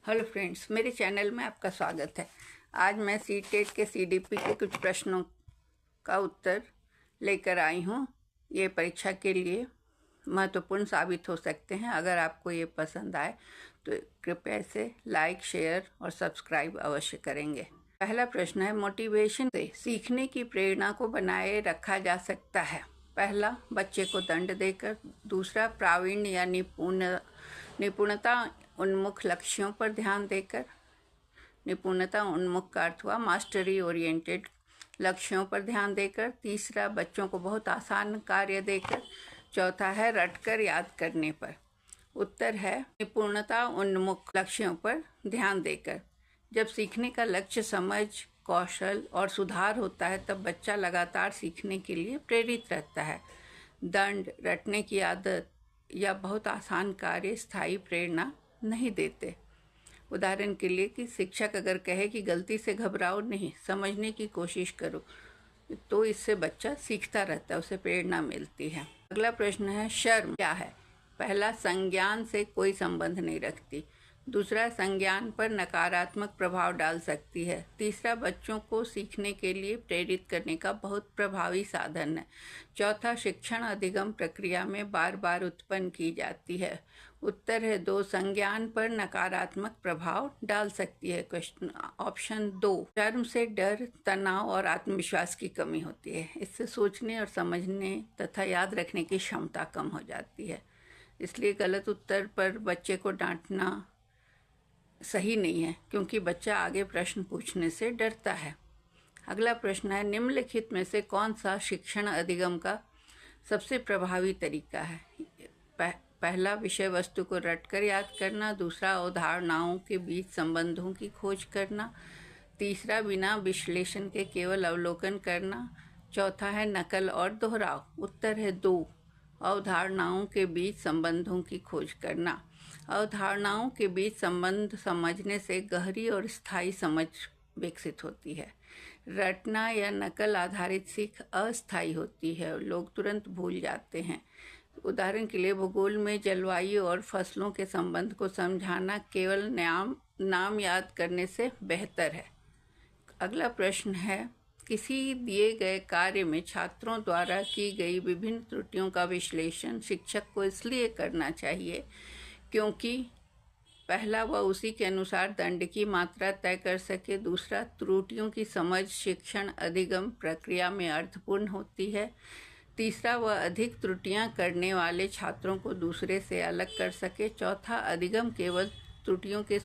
Hello friends, मेरे channel में आपका स्वागत है। आज मैं सी-टेट के सीडीपी के कुछ प्रश्नों का उत्तर लेकर आई हूँ। ये परीक्षा के लिए महत्वपूर्ण साबित हो सकते हैं। अगर आपको ये पसंद आए तो कृपया इसे लाइक, शेयर और सब्सक्राइब अवश्य करेंगे। पहला प्रश्न है, मोटिवेशन से सीखने की प्रेरणा को बनाए रखा जा सकता है। पहला, बच्चे को दंड देकर। दूसरा, प्रावीण्य या निपुणता उन्मुख लक्ष्यों पर ध्यान देकर। निपुणता उन्मुख का अर्थ हुआ मास्टरी ओरिएंटेड लक्ष्यों पर ध्यान देकर। तीसरा, बच्चों को बहुत आसान कार्य देकर। चौथा है रटकर याद करने पर। उत्तर है निपुणता उन्मुख लक्ष्यों पर ध्यान देकर। जब सीखने का लक्ष्य समझ, कौशल और सुधार होता है तब बच्चा लगातार सीखने के लिए प्रेरित रहता है। दंड, रटने की आदत या बहुत आसान कार्य स्थायी प्रेरणा नहीं देते। उदाहरण के लिए कि शिक्षक अगर कहे कि गलती से घबराओ नहीं, समझने की कोशिश करो, तो इससे बच्चा सीखता रहता है, उसे प्रेरणा मिलती है। अगला प्रश्न है, शर्म क्या है? पहला, संज्ञान से कोई संबंध नहीं रखती। दूसरा, संज्ञान पर नकारात्मक प्रभाव डाल सकती है। तीसरा, बच्चों को सीखने के लिए प्रेरित करने का बहुत प्रभावी साधन है। चौथा, शिक्षण अधिगम प्रक्रिया में बार बार उत्पन्न की जाती है। उत्तर है 2, संज्ञान पर नकारात्मक प्रभाव डाल सकती है। क्वेश्चन ऑप्शन 2, शर्म से डर, तनाव और आत्मविश्वास की कमी होती है। इससे सोचने और समझने तथा याद रखने की क्षमता कम हो जाती है। इसलिए गलत उत्तर पर बच्चे को डांटना सही नहीं है, क्योंकि बच्चा आगे प्रश्न पूछने से डरता है। अगला प्रश्न है, निम्नलिखित में से कौन सा शिक्षण अधिगम का सबसे प्रभावी तरीका है? पहला, विषय वस्तु को रटकर याद करना। दूसरा, अवधारणाओं के बीच संबंधों की खोज करना। तीसरा, बिना विश्लेषण के केवल अवलोकन करना। चौथा है नकल और दोहराव। उत्तर है 2, अवधारणाओं के बीच संबंधों की खोज करना। अवधारणाओं के बीच संबंध समझने से गहरी और स्थायी समझ विकसित होती है। रटना या नकल आधारित सीख अस्थायी होती है, लोग तुरंत भूल जाते हैं। उदाहरण के लिए, भूगोल में जलवायु और फसलों के संबंध को समझाना केवल नाम याद करने से बेहतर है। अगला प्रश्न है, किसी दिए गए कार्य में छात्रों द्वारा की गई विभिन्न त्रुटियों का विश्लेषण शिक्षक को इसलिए करना चाहिए क्योंकि पहला, वह उसी के अनुसार दंड की मात्रा तय कर सके। दूसरा, त्रुटियों की समझ शिक्षण अधिगम प्रक्रिया में अर्थपूर्ण होती है। तीसरा, वह अधिक त्रुटियां करने वाले छात्रों को दूसरे से अलग कर सके। चौथा, अधिगम केवल त्रुटियों के